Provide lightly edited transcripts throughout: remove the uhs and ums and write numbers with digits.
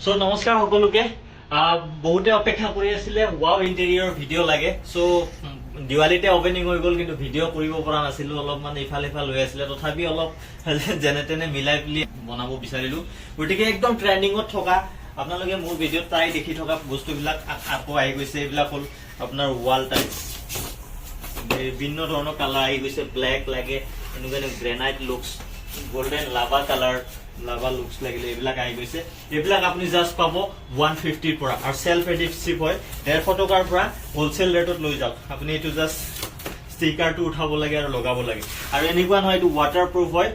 So নমস্কাৰ সকলোকে বহুতে অপেক্ষা কৰি আছিলে ওয়াও ইন্টেৰিয়ৰ ভিডিও লাগে সো দিৱালীতে ওপেনিং হৈ গল কিন্তু ভিডিও কৰিব পৰা নাছিল অলপ মানে ইফালে ইফাল হৈ আছিল তথাপি অলপ জেনেতেনে মিলাই পিলি বনাব বিচাৰিলো গটিকে একদম ট্ৰেন্ডিংত থকা আপোনালোকে মোৰ ভিডিওত প্ৰায় দেখি থকা বস্তুবিলাক আকৌ আহি গৈছে এইবিলাক হল আপোনাৰ ওয়াল টাইলস বিভিন্ন ধৰণৰ কালাৰ আহি গৈছে ব্ল্যাক লাগে এনেকুৱা গ্ৰেনাইট লুকস গোল্ডেন লাভা কালাৰ লাভা লুকস লাগিলে এইবিলাক আহি গৈছে এইবিলাক আপুনি জাস্ট পাব 150 পৰা আৰু সেলফ এডিটিভ হয় 150 টকাৰ পৰা হোলসেল ৰেটত লৈ যাওক আপুনি এটো জাস্ট ষ্টিকাৰটো উঠাব লাগে আৰু লগাব লাগে আৰু এনেকুৱা নহয় এটো ওয়াটাৰপ্ৰুফ হয়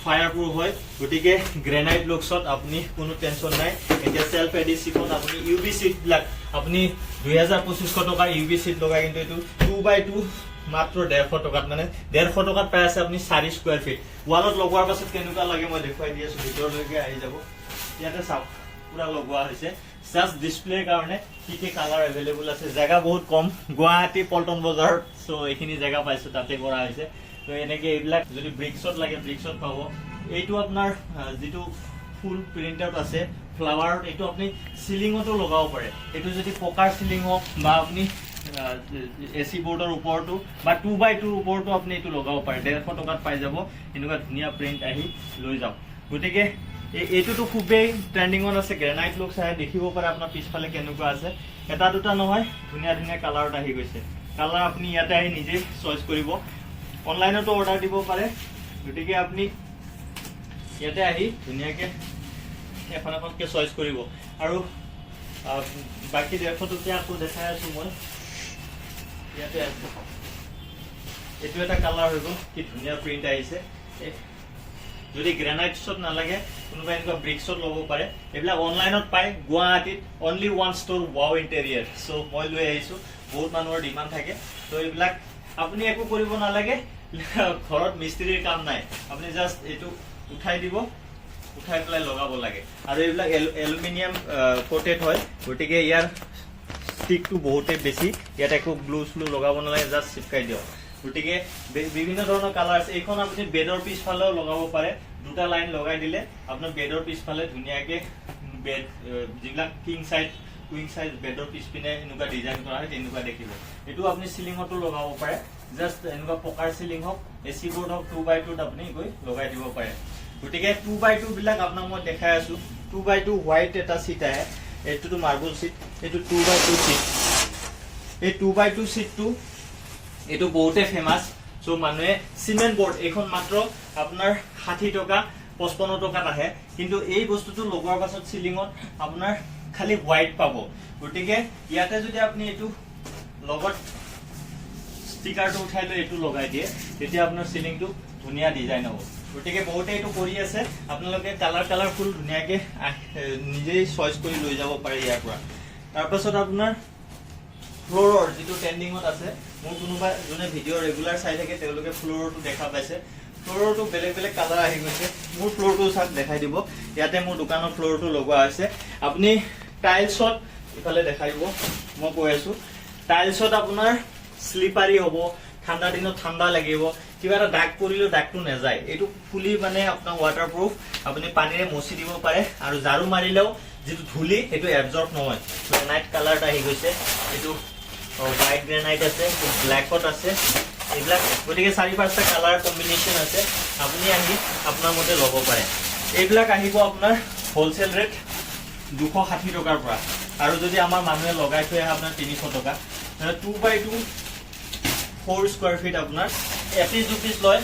ফায়াৰপ্ৰুফ হয় গটিকে গ্ৰেনাইট লুকসত আপুনি কোনো টেনচন নাই এতিয়া সেলফ এডিটিভত আপুনি ইউভি সিট ব্ল্যাক আপুনি 2250 টকা ইউভি সিট লগাই কিন্তু এটো 2x2 মাত্ৰ 150 টকাত মানে 150 টকাত পাই আছে আপুনি 4 স্কয়াৰ ফিট ওয়ালত লগোৱাৰ পাছত কেনেকুৱা লাগে মই দেখুৱাই দি আছো ভিতৰলৈকে আহি যাব ইয়াতে চাওক পুৰা লগোৱা হৈছে জাস্ট ডিসপ্লেৰ কাৰণে কি কালাৰ अवेलेबल আছে জায়গা বহুত কম গুৱাহাটী পল্টন বজাৰ সো এইখিনি জায়গা পাইছো তাতে কৰা হৈছে তো এনেকে এইবিলাক যদি ব্ৰিক্সত লাগে ব্ৰিক্সত পাব এইটো আপোনাৰ যেটো ফুল প্ৰিন্টাৰ আছে ফ্লাৱাৰ এইটো আপুনি সিলিংতো লগাব পাৰে এইটো যদি পকাৰ সিলিং হক বা আপুনি এসি বোৰ্ডৰ ওপৰটো বা 2x2 ওপৰটো আপুনি এটো লগাব পাৰে 150 টকাত পাই যাব এনেকুৱা ধুনিয়া প্ৰিন্ট আহি লৈ যাওক গটিকে এইটোটো খুবেই ট্ৰেন্ডিংত আছে গ্ৰেনাইট লুক চাই দেখিব পাৰে আপোনাৰ পিছফালে কেনেকুৱা আছে এটা দুটা নহয় ধুনিয়া ধুনিয়া কালাৰত আহি গৈছে কালাৰ আপুনি ইয়াতে আহি নিজে চয়েস কৰিব অনলাইনতো অৰ্ডাৰ দিব পাৰে গটিকে আপুনি ইয়াতে আহি ধুনিয়াকে এখন এখনকে চয়েস কৰিব আৰু বাকি 150 টকা আকৌ দেখাই আছো মই ইয়াতে আছে এটো এটা কালাৰ হৈ গল কি ধুনিয়া প্ৰিন্ট আহিছে যদি গ্ৰেনাইট শট না লাগে কোনোবা এনেকুৱা ব্ৰিক্সত লব পাৰে এইবিলাক অনলাইনত পায় গুৱাহাটীত only one store wow interior so মই লৈ আহিছো বহুত মানুহৰ ডিমান্ড থাকে তো এইবিলাক আপুনি একো কৰিব না লাগে ঘৰত মিস্ত্ৰীৰ কাম নাই আপুনি জাস্ট এটো উঠাই দিব উঠাই পেলাই লগাব লাগে আৰু এইবিলাক এলুমিনিয়াম কোটেড হয় গটিকে ইয়াৰ স্টিকটো বহুতে বেছি ইয়াত একো গ্লু স্লু লগাব না লাগে জাস্ট চিপকাই দিও গটিকে বিভিন্ন ধৰণৰ কালাৰ আছে এইখন আপুনি বেডৰ পিছফালেও লগাব পাৰে দুটা লাইন লগাই দিলে আপোনাৰ বেডৰ পিছফালে ধুনিয়াকে বেড যিবিলাক কিং সাইজ কুইং সাইজ বেডৰ পিছপিনে এনেকুৱা ডিজাইন কৰা হয় এনেকুৱা দেখিব এটো আপুনি সিলিংতো লগাব পাৰে জাস্ট এনেকুৱা পকাৰ সিলিং হক এসি বোৰ্ড হক 2x2 আপুনি গৈ লগাই দিব পাৰে গটিকে 2x2 বিলাক আপোনাক মই দেখাই আছো 2x2 হোৱাইট এটা সিট আহে এটো মাৰ্বল সিট এটো 2x2 সিট এই 2x2 সিটটো এটো বহুতে ফেমাস সো মানুহে সিমেন্ট বোর্ড এখন মাত্ৰ আপোনাৰ 60 টকা 55 টকাত আহে কিন্তু এই বস্তুটো লগোৱাৰ পাছত সিলিংত আপোনাৰ খালি হোৱাইট পাব গটিকে ইয়াতে যদি আপুনি এটো লগত ষ্টিকাৰটো উঠাই লৈ এটো লগাই দিয়ে তেতিয়া আপোনাৰ সিলিংটো ধুনিয়া ডিজাইন হ'ব গটিকে বহুতে এটো কৰি আছে আপোনালোকে কালাৰফুল ধুনিয়াকে নিজেই চয়েস কৰি লৈ যাব পাৰে ইয়াৰ পৰা তাৰ পাছত আপোনাৰ ফ্লোৰৰ যেটো ট্ৰেন্ডিংত আছে মোৰ কোনোবা জনে ভিডিও ৰেগুলাৰ চাই থাকে তেওঁলোকে ফ্লোৰটো দেখা পাইছে ফ্লোৰটো বেলেগ বেলেগ কালাৰ আহি গৈছে মোৰ ফ্লোৰটো সাক দেখাই দিব ইয়াতে মোৰ দোকানৰ ফ্লোৰটো লগোৱা আছে আপুনি টাইলছত ইফালে দেখাই দিব মই কৈ আছো টাইলছত আপোনাৰ স্লিপাৰি হ'ব ঠাণ্ডা দিনত ঠাণ্ডা লাগিব কিবা এটা দাগ পৰিলে দাগটো নেযায় এটো ফুলি মানে আপোনাৰ ওয়াটাৰপ্ৰুফ আপুনি পানীৰে মচি দিব পাৰে আৰু জাৰু মাৰিলেও যেটো ধুলি এটো এবজৰ্ব নহয় গ্ৰেনাইট কালাৰটা আহি গৈছে এটো হোৱাইট গ্ৰেনাইট আছে ব্ল্যাকত আছে এইবিলাক গটিকে 4-5টা কালাৰ কম্বিনেশন আছে আপুনি আহি আপোনাৰ মতে ল'ব পাৰে এইবিলাক আহিব আপোনাৰ হোলসেল ৰেট 260 টকাৰ পৰা আৰু যদি আমাৰ মানুহে লগাই থৈ আহে আপোনাৰ 300 টকা 2x2 4 স্কয়াৰ ফিট আপোনাৰ এপিস দুপিস লয়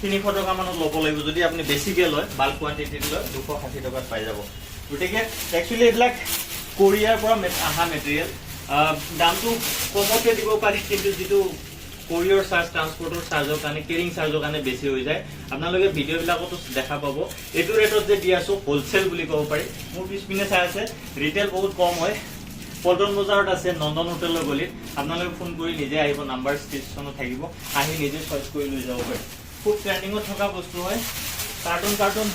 300 টকা মানত ল'ব লাগিব যদি আপুনি বেছিকে লয় বাল্ক কোয়ান্টিটি লয় 260 টকাত পাই যাব গটিকে একচুয়ালি এইবিলাক কোৰিয়াৰ পৰা আহা মেটেৰিয়েল দামটো কমতে দিব পাৰি কিন্তু যেটো কোৰিয়াৰ চাৰ্জ ট্ৰান্সপোৰ্টৰ চাৰ্জৰ কাৰণে কেৰিং চাৰ্জৰ কাৰণে বেছি হৈ যায় আপোনালোকে ভিডিও বিলাকতো দেখা পাব এটো ৰেটত যে দি আছো হোলসেল বুলি ক'ব পাৰি মোৰ পিছপিনে চাই আছে ৰিটেল বহুত কম হয় পল্টন বজাৰত আছে নন্দন হোটেলৰ গলিত আপোনালোকে ফোন কৰি নিজে আহিব নাম্বাৰ স্ক্ৰিপচনত থাকিব আহি নিজে চয়েস কৰি লৈ যাব পাৰে খুব ট্ৰেন্ডিংত থকা বস্তু হয় কাৰ্টুন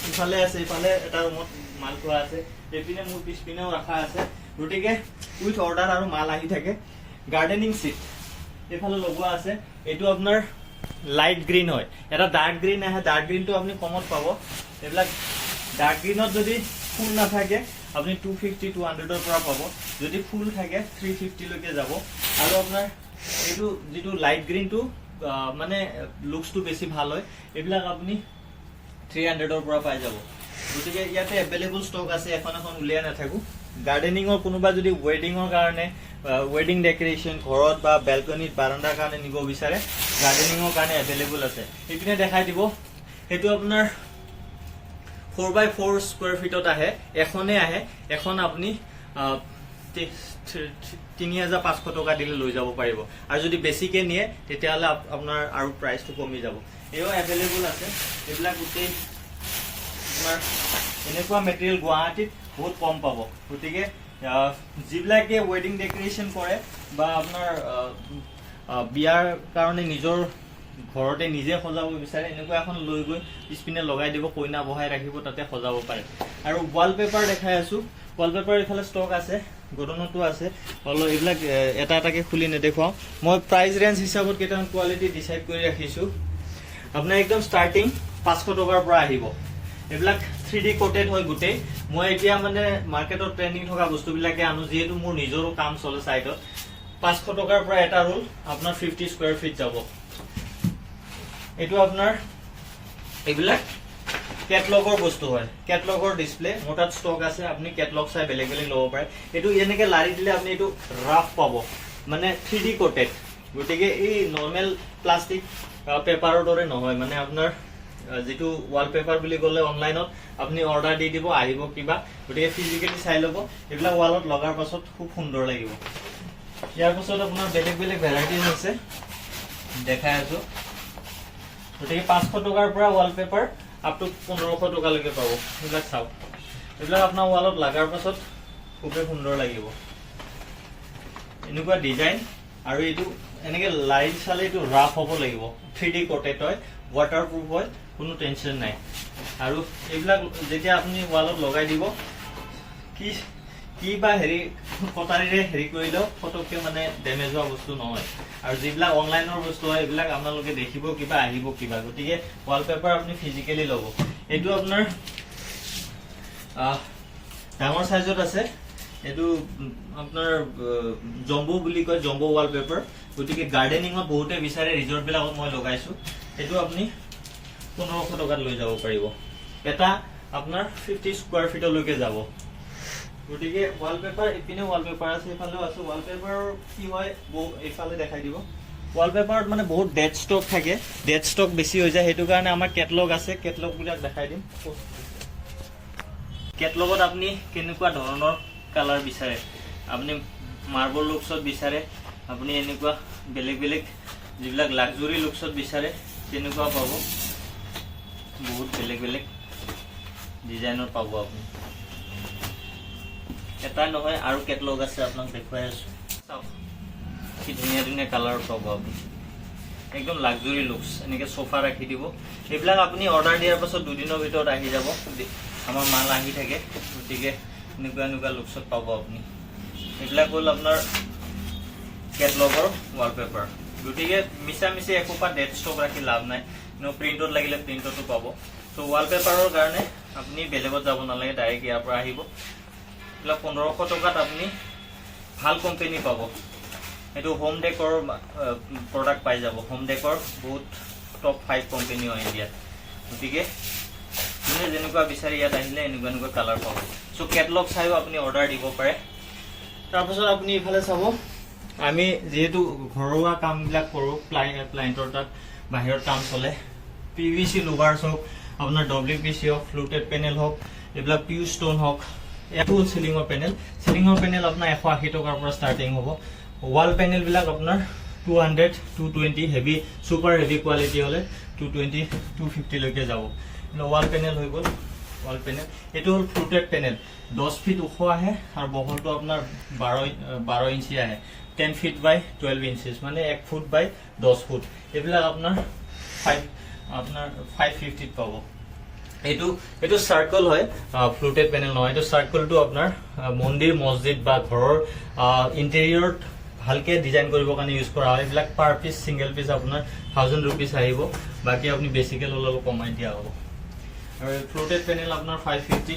ইফালে আছে ইফালে এটা ৰুমত মাল থোৱা আছে এপিনে মোৰ পিছপিনেও ৰাখা আছে গটিকে উইথ অৰ্ডাৰ আৰু মাল আহি থাকে গাৰ্ডেনিং সিট এফালে লগোৱা আছে এটো আপোনাৰ লাইট গ্ৰীন হয় এটা ডাৰ্ক গ্ৰীন আহে ডাৰ্ক গ্ৰীনটো আপুনি কমত পাব এইবিলাক ডাৰ্ক গ্ৰীনত যদি ফুল নাথাকে আপুনি 250 200 পৰা পাব যদি ফুল থাকে 350 লৈকে যাব আৰু আপোনাৰ এইটো যেটো লাইট গ্ৰীনটো মানে লুকসটো বেছি ভাল হয় এইবিলাক আপুনি 300 পৰা পাই যাব গতিকে ইয়াতে अवेलेबल ষ্টক আছে এখন উলিয়া নাথাকো গাৰ্ডেনিংৰ কোনোবা যদি ওয়েডিংৰ কাৰণে ওয়েডিং ডেকোৰেশন ঘৰত বা বেলকনিত বাৰান্দাৰ কাৰণে নিব বিচাৰে গাৰ্ডেনিংৰ কাৰণে अवेलेबल আছে এইপিনে দেখাই দিব এটো আপোনাৰ 4x4 স্কয়াৰ ফিটত আহে এখনে আহে এখন আপুনি 3500 টকা দিলে লৈ যাব পাৰিব আৰু যদি বেছিকে নিয়ে তেতিয়ালে আপোনাৰ আৰু প্ৰাইসটো কমি যাব এও अवेलेबल আছে এইবিলাক গুটেই আপোনাৰ এনেকুৱা মেটেৰিয়েল গুৱাহাটীত বহুত কম পাব গতিকে জিবিলাকে ওয়েডিং ডেকোৰেশন কৰে বা আপোনাৰ বিয়াৰ কাৰণে নিজৰ ঘৰতে নিজে সজাব বিচাৰে এনেকুৱা এখন লৈ গৈ স্পিনে লগাই দিব কইনা বহাই ৰাখিব তাতে সজাব পাৰে আৰু ওয়ালপেপাৰ দেখাই আছো ওয়ালপেপাৰ ইফালে ষ্টক আছে গডনটো আছে হলো এইবিলাক এটা এটাকে খুলি নেদেখাও মই প্ৰাইস ৰেঞ্জ হিচাপত কেটান কোৱালিটি ডিসাইড কৰি ৰাখিছো আপোনাৰ একদম স্টাৰ্টিং 500 টকাৰ পৰা আহিব এইবিলাক 3D কোটেড হয় গুটেই মই এতিয়া মানে মাৰ্কেটত ট্ৰেন্ডিং থকা বস্তুবিলাকে আনো যেহেতু মোৰ নিজৰো কাম চলে সাইডত 500 টকাৰ পৰা এটা ৰোল আপোনাৰ 50 স্কয়াৰ ফিট যাব এটো আপোনাৰ এইবিলাক কেটলগৰ বস্তু হয় কেটলগৰ ডিসপ্লে মোটাত ষ্টক আছে আপুনি কেটলগ চাই বেলেগ বেলেগ লব পাৰে এটো এনেকে লাৰি দিলে আপুনি এটো ৰাফ পাব মানে 3D কোটেড গটিকে এই নৰমাল প্লাষ্টিক পেপাৰৰ দৰে নহয় মানে আপোনাৰ যেটো ওয়ালপেপাৰ বুলি গলে অনলাইনত আপুনি অৰ্ডাৰ দি দিব আহিব কিবা গটিকে ফিজিক্যালি চাই লব এইবিলাক ওয়ালত লগাৰ পাছত খুব সুন্দৰ লাগিব ইয়াৰ পাছত আপোনাৰ বেলেগ বেলেগ ভেৰাইটিজ আছে দেখাই আছো গটিকে 500 টকাৰ পৰা ওয়ালপেপাৰ আপ টু 1500 টকা লৈকে পাব এইবিলাক চাও এইবিলাক আপোনাৰ ওয়ালত লাগাৰ পাছত খুবেই সুন্দৰ লাগিব এনেকুৱা ডিজাইন আৰু এইটো এনেকে লাইট চালে এইটো ৰাফ হ'ব লাগিব 3D কোটেড হয় ওয়াটাৰপ্ৰুফ হয় কোনো টেনশন নাই আৰু এইবিলাক যেতিয়া আপুনি ওয়ালত লগাই দিব কি বা হেৰি কটাৰিৰে হেৰি কৰিলেও ফটোকে মানে ড্যামেজ হোৱা বস্তু নহয় আৰু যিবিলাক অনলাইনৰ বস্তু হয় এইবিলাক আপোনালোকে দেখিব কিবা আহিব কিবা গতিকে ওয়ালপেপাৰ আপুনি ফিজিক্যালি ল'ব এইটো আপোনাৰ ডাঙৰ সাইজত আছে এটো আপোনাৰ জম্বো বুলি কয় জম্বো ওয়ালপেপাৰ গতিকে গাৰ্ডেনিংত বহুতে বিচাৰে ৰিজৰ্ট বিলাকত মই লগাইছো এটো আপুনি 1500 টকাত লৈ যাব পাৰিব এটা আপোনাৰ 50 স্কয়াৰ ফিটলৈকে যাব গটিকে ওয়ালপেপাৰ ইপিনে ওয়ালপেপাৰ আছে ইফালেও আছে ওয়ালপেপাৰ কি হয় ইফালে দেখাই দিব ওয়ালপেপাৰত মানে বহুত ডেড ষ্টক থাকে ডেড ষ্টক বেছি হৈ যায় হেতু কাৰণে আমাৰ কেটলগ আছে কেটলগ বিলাক দেখাই দিম কেটলগত আপুনি কেনেকুৱা ধৰণৰ কালাৰ বিচাৰে আপুনি মাৰ্বল লুকছত বিচাৰে আপুনি এনেকুৱা বেলেগ বেলেগ যিবিলাক লাক্সাৰি লুকছত বিচাৰে তেনেকুৱা পাব বহুত বেলেগ বেলেগ ডিজাইনৰ পাব আপুনি এটা নহয় আৰু কেটলগ আছে আপোনাক দেখুৱাই আছো চাও কি ধুনীয়া ধুনীয়া কালাৰ পাব আপুনি একদম লাক্সাৰি লুকস এনেকে সোফা ৰাখি দিব এইবিলাক আপুনি অৰ্ডাৰ দিয়াৰ পাছত দুদিনৰ ভিতৰত আহি যাব আমাৰ মাল আহি থাকে গতিকে এনেকুৱা লুকসত পাব আপুনি এইবিলাক হ'ল আপোনাৰ কেটলগৰ ওয়ালপেপাৰ গতিকে মিছা একোপা ডেড ষ্টক ৰাখি লাভ নাই নো প্ৰিন্টত লাগিলে প্ৰিন্টতো পাব সো ওয়ালপেপাৰৰ কাৰণে আপুনি বেলেগত যাব নালাগে ডাইৰেক্ট ইয়াৰ পৰা আহিব এলা 1500 টকাত আপুনি ভাল কোম্পানী পাব এটো হোম ডেকৰ প্ৰডাক্ট পাই যাব হোম ডেকৰ বহুত টপ 5 কোম্পানী হয় ইণ্ডিয়াত গতিকে তুমি যেনেকুৱা বিচাৰি ইয়াত আহিলে এনেকুৱা কালাৰ পাব সো কেটলগ চাইও আপুনি অৰ্ডাৰ দিব পাৰে তাৰ পাছত আপুনি ইফালে চাব আমি যেহেতু ঘৰুৱা কামবিলাক কৰো ক্লায়েন্টৰ তাত বাহিৰত কাম চলে পিভিসি লুভাৰছ হওক আপোনাৰ ডব্লিউপিসি হওক ফ্লুটেড পেনেল হওক এইবিলাক পিউ ষ্টোন হওক এটো সিলিংৰ পেনেল আপোনাৰ 180 টকাৰ পৰা ষ্টাৰ্টিং হ'ব ওয়াল পেনেল বিলাক আপোনাৰ 200 220 হেভি সুপাৰ হেভি কোৱালিটি হলে 220 250 লৈকে যাব ওয়াল পেনেল হৈ গল ওয়াল পেনেল এটো হল ফ্লুটেড পেনেল 10 ফিট ওখ আহে আৰু বহলটো আপোনাৰ 12 ইঞ্চি আহে 10 ফিট বাই 12 ইঞ্চেস মানে 1 ফুট বাই 10 ফুট এইবিলাক আপোনাৰ 550 পাব এটো সাৰ্কেল হয় ফ্লুটেড প্যানেল নহয় এটো সাৰ্কেলটো আপোনাৰ মন্দিৰ মছজিদ বা ঘৰৰ ইন্টেৰিয়ৰত ভালকে ডিজাইন কৰিব কাৰণে ইউজ কৰা হয় এইবিলাক পাৰ পিস সিঙ্গেল পিস আপোনাৰ 1000 रुपीस আহিব বাকি আপুনি বেসিক্যাল অলপ কমাই দিয়া হ'ব আৰু ফ্লুটেড প্যানেল আপোনাৰ 550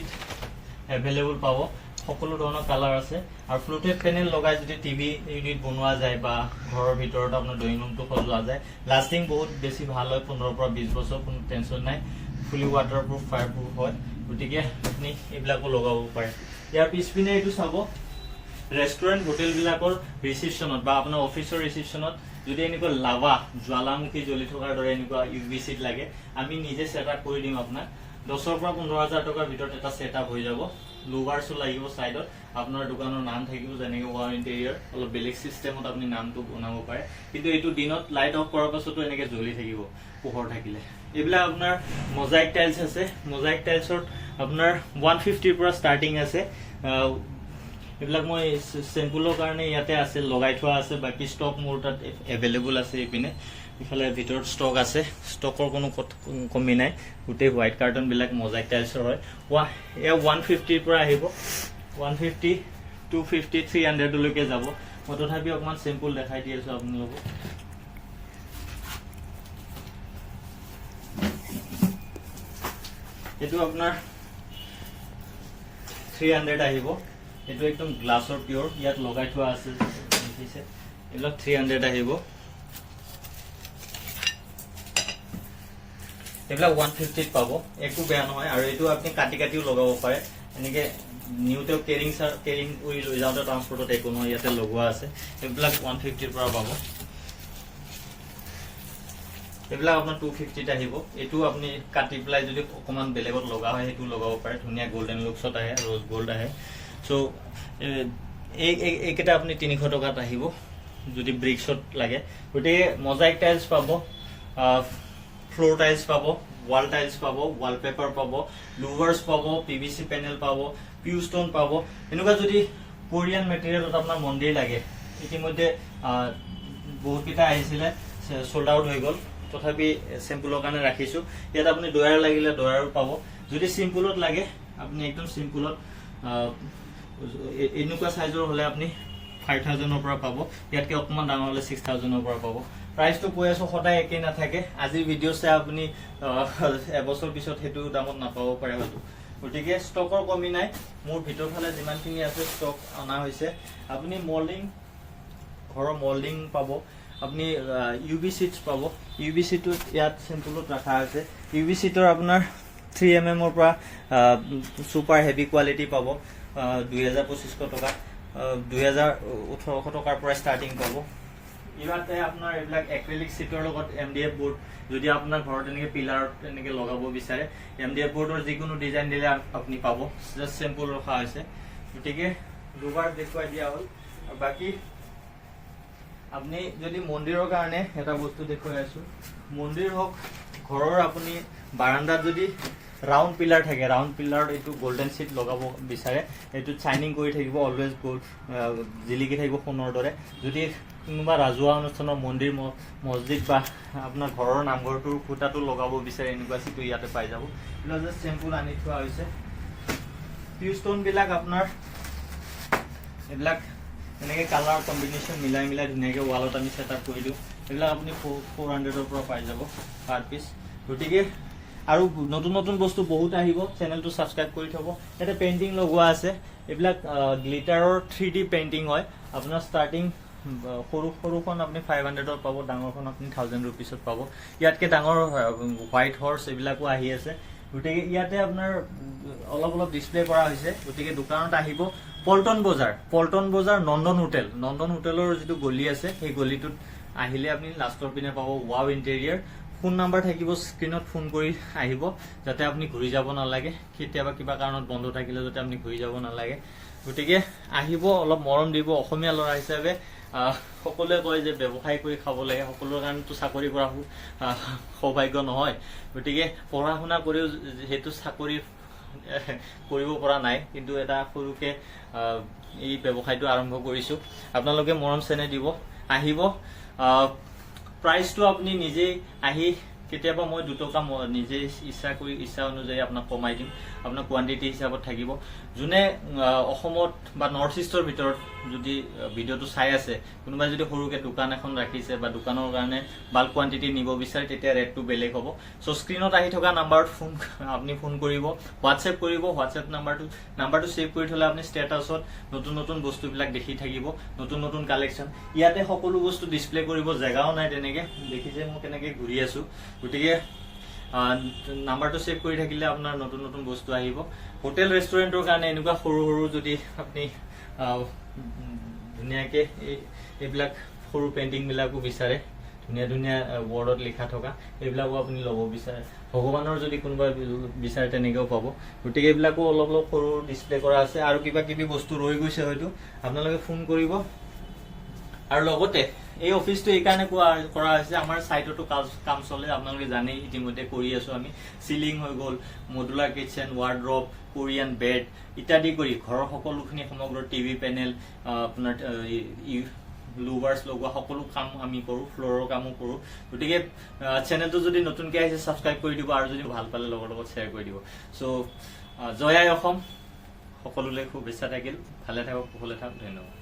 এভেইলেবল পাব সকলো ধৰণৰ কালাৰ আছে আৰু ফ্লোটেড পেনেল লগাই যদি টিভি ইউনিট বনোৱা যায় বা ঘৰৰ ভিতৰত আপোনাৰ ড্ৰয়িং ৰুমটো সজোৱা যায় লাষ্টিং বহুত বেছি ভাল হয় 15 পৰা 20 বছৰ কোনো টেনচন নাই ফুলি ৱাটাৰপ্ৰুফ ফায়াৰপ্ৰুফ হয় গতিকে আপুনি এইবিলাকো লগাব পাৰে ইয়াৰ পিছপিনে এইটো চাব ৰেষ্টুৰেণ্ট হোটেলবিলাকৰ ৰিচিপশ্যনত বা আপোনাৰ অফিচৰ ৰিচিপশ্যনত যদি এনেকুৱা লাভা জ্বালামুখী জ্বলি থকাৰ দৰে এনেকুৱা ইউভি চিট লাগে আমি নিজে ছেটআপ কৰি দিম আপোনাক 10 পৰা 15,000 টকাৰ ভিতৰত এটা ছেটআপ হৈ যাব লুভাৰ্সও লাগিব সাইডত আপোনাৰ দোকানৰ নাম থাকিব যেনেকৈ ৱাল ইণ্টেৰিয়ৰ অলপ বেলেগ সিস্টেমত আপুনি নামটো বনাব পাৰে কিন্তু এইটো দিনত লাইট অফ কৰাৰ পাছতো এনেকৈ জ্বলি থাকিব পোহৰ থাকিলে এইবিলাক আপোনাৰ মোজাইক টাইলছ আছে মোজাইক টাইলছৰ আপোনাৰ 150 পৰা ষ্টাৰ্টিং আছে এইবিলাক মই চেম্পলৰ কাৰণে ইয়াতে আছে লগাই থোৱা আছে বাকি ষ্টক মোৰ তাত এভেইলেবল আছে ইপিনে ইফালে ভিতৰত ষ্টক আছে ষ্টকৰ কোনো কমি নাই গোটেই হোৱাইট কাৰ্টন বিলাক মোজাইক টাইলছৰ হয় এয়া 150 পৰা আহিব 150 250 300 লৈকে যাব মই তথাপি অকমান চেম্পল দেখাই দি আছো আপোনালোকক এটো আপোনাৰ 300 আহিব এটো একদম গ্লাছৰ পিওৰ ইয়াত লগাই থোৱা আছে দেখিছে এলো 300 আহিব এগুলা 150 পাব একো বেয়া নহয় আৰু এটো আপুনি কাটি কাটিও লগাব পাৰে এনেকে নিউতে কেৰিং উই লৈ যাওঁতে ট্ৰান্সপোৰ্টত একো নহয় ইয়াতে লগোৱা আছে এগুলা 150 পৰা পাব এগুলা আপোনাৰ 250 আহিব এটো আপুনি কাটি প্লাই যদি অকমান বেলেগত লগা হয় এটো লগাব পাৰে ধুনিয়া গোল্ডেন লুকছত আহে ৰ'জ গোল্ড আহে সো এইকেইটা আপুনি 300 টকাত আহিব যদি ব্ৰিকছত লাগে গটে মোজাইক টাইলছ পাব ফ্লোৰ টাইলছ পাব ওয়াল টাইলছ পাব ওয়ালপেপাৰ পাব লুভাৰ্স পাব পিভিসি পেনেল পাব পিউ ষ্টোন পাব এনেকুৱা যদি কোৰিয়ান মেটেৰিয়েলত আপোনাৰ মন্দিৰ লাগে ইতিমধ্যে বহুত কিটা আহিছিলে সোল্ড আউট হৈ গল তথাপি সিম্পলৰ কাৰণে ৰাখিছো ইয়াত আপুনি ডয়াৰ লাগিলে ডয়াৰো পাব যদি সিম্পলত লাগে আপুনি একদম সিম্পলত এনেকুৱা সাইজৰ হলে আপুনি 5000 ৰ পৰা পাব ইয়াতকে অকমান ডাঙৰ হলে 6000 ৰ পৰা পাব প্ৰাইস তো কৈ আছো সদায় একে না থাকে আজি ভিডিও চাই আপুনি এবছৰ পিছত হেতু দামত নাপাব পাৰে হয়তো গতিকে ষ্টকৰ কমি নাই মোৰ ভিতৰ ফালে যিমানখিনি আছে ষ্টক অনা হৈছে আপুনি মোল্ডিং ঘৰৰ মোল্ডিং পাব আপনি ইউভি সিটস পাব ইউভি সিট ইয়াত সিম্পলত ৰাখা আছে ইউভি সিটৰ আপোনাৰ 3mm ৰ পৰা সুপাৰ হেভি কোৱালিটি পাব 2250 টকা 2100 টকাৰ পৰা ষ্টাৰ্টিং পাব ইয়াতে আপোনাৰ এইবিলাক এক্ৰিলিক সিটৰ লগত এমডিএফ বোৰ্ড যদি আপোনাৰ ঘৰত এনেকে পিলাৰ এনেকে লগাব বিচাৰে এমডিএফ বোৰ্ডৰ যিকোনো ডিজাইন দিলে আপুনি পাব জাস্ট সিম্পল ৰখা হৈছে গতিকে দুবাৰ দেখুৱাই দিয়া হ'ল আৰু বাকি আপনি যদি মন্দিৰৰ কাৰণে এটা বস্তু দেখুৱাই আছো মন্দিৰ হক ঘৰৰ আপুনি বাৰান্দাত যদি ৰাউন্ড পিলাৰ থাকে ৰাউন্ড পিলাৰ এটু গোল্ডেন সিট লগাব বিচাৰে এটু শাইনিং কৰি থাকিব অলৱেজ গোল্ড জিলিকি থাকিব সোণৰ দৰে যদি কোনোবা ৰাজহুৱা অনুষ্ঠানৰ মন্দিৰ মছজিদ বা আপোনাৰ ঘৰৰ নামঘৰটোৰ খুঁটাটো লগাব বিচাৰে এনেকুৱা সিটো ইয়াতে পাই যাব এটা জাস্ট সিম্পল আনি থোৱা হৈছে পিউ ষ্টোন বিলাক আপোনাৰ এইবিলাক এনেকে কালাৰ কম্বিনেশন মিলাই মিলাই ধুনীয়াকৈ ওয়ালত আমি সেটআপ কৰি দিও এগুলা আপুনি 400 ৰ পৰা পাই যাব পাৰ পিস গতিকে আৰু নতুন নতুন বস্তু বহুত আহিব চেনেলটো সাবস্ক্ৰাইব কৰি থব এটা পেইন্টিং লগোৱা আছে এইবিলাক গ্লিটাৰৰ 3D পেইন্টিং হয় আপোনাৰ ষ্টাৰ্টিং সৰুখন আপুনি 500 ৰ পাব ডাঙৰখন আপুনি 1000 रुपीसত পাব ইয়াতকে ডাঙৰ হোৱাইট হৰ্স এইবিলাকো আহি আছে গতিকে ইয়াতে আপোনাৰ অলপ অলপ ডিসপ্লে কৰা হৈছে গতিকে দোকানত আহিব পল্টন বজাৰ নন্দন হোটেলৰ যেটো গলি আছে সেই গলিটোত আহিলে আপুনি লাষ্টৰ পিনে পাব ওয়াও ইন্টেৰিয়ৰ ফোন নাম্বাৰ থাকিব স্ক্ৰিনত ফোন কৰি আহিব যাতে আপুনি ঘুৰি যাব নালাগে কেতিয়াবা কিবা কাৰণত বন্ধ থাকিলে যাতে আপুনি ঘুৰি যাব নালাগে গতিকে আহিব অলপ মৰম দিব অসমীয়া লৰা হিচাপে সকলোৱে কয় যে ব্যৱসায় কৰি খাব লাগে সকলোৰ কাৰণেতো চাকৰি কৰা সৌভাগ্য নহয় গতিকে পঢ়া শুনা কৰিও হেতু চাকৰি কৰিব পৰা নাই কিন্তু এটা সৰুকে এই ব্যৱসায়টো আৰম্ভ কৰিছো আপোনালোকে মৰম চেনে দিব আহিব প্ৰাইসটো আপনি নিজে আহি কেতিয়াবা মই 2 টকা নিজে ইচ্ছা অনুযায়ী আপোনাক কমাই দিম, আপোনাৰ কোৱান্টিটি হিচাপত থাকিব। যোনে অসমত বা নৰ্থ ইষ্টৰ ভিতৰত যদি ভিডিঅ'টো চাই আছে, কোনোবাই যদি সৰুকে দোকান এখন ৰাখিছে বা দোকানৰ কাৰণে বাল্ক কোৱান্টিটি নিব বিচাৰে, তেতিয়া ৰেটটো বেলেগ হ'ব। চ' স্ক্ৰীনত আহি থকা নাম্বাৰত আপুনি ফোন কৰিব, হোৱাটছএপ কৰিব। হোৱাটছএপ নাম্বাৰটো ছেভ কৰি থ'লে আপুনি ষ্টেটাছত নতুন বস্তুবিলাক দেখি থাকিব, নতুন কালেকশ্যন। ইয়াতে সকলো বস্তু ডিছপ্লে কৰিব জেগাও নাই তেনেকে, দেখিছে মই কেনেকে ঘূৰি আছো। গতিকে নাম্বাৰটো ছেভ কৰি থাকিলে আপোনাৰ নতুন বস্তু আহিব। হোটেল ৰেষ্টুৰেণ্টৰ কাৰণে এনেকুৱা সৰু যদি আপুনি ধুনীয়াকে এইবিলাক সৰু পেইণ্টিংবিলাকো বিচাৰে, ধুনীয়া ৱৰ্ডত লিখা থকা, এইবিলাকো আপুনি ল'ব বিচাৰে। ভগৱানৰ যদি কোনোবা বিচাৰে তেনেকেও পাব। গতিকে এইবিলাকো অলপ সৰু ডিছপ্লে কৰা আছে। আৰু কিবা বস্তু ৰৈ গৈছে হয়তো, আপোনালোকে ফোন কৰিব। আৰু লগতে এই অফিসটো এইকাৰণে কৰা হৈছে, আমাৰ সাইটতো কাম চলে, আপোনালোকে জানেই ইতিমধ্যে কৰি আছো আমি। সিলিং হৈ গ'ল, মডুলাৰ কিচেন, ৱাৰ্ড্ৰপ, কোৰিয়ান বেড ইত্যাদি কৰি ঘৰৰ সকলোখিনি সমগ্ৰ টিভি পেনেল, আপোনাৰ লুভাৰ্স লগোৱা সকলো কাম আমি কৰো, ফ্লোৰৰ কামো কৰো। গতিকে চেনেলটো যদি নতুনকৈ আহিছে সাবস্ক্ৰাইব কৰি দিব, আৰু যদি ভাল পালে লগৰ লগত শ্বেয়াৰ কৰি দিব। সো জয় আই অসম, সকলোলৈ শুভেচ্ছা থাকিল। ভালে থাকক, কুশলে থাকক। ধন্যবাদ।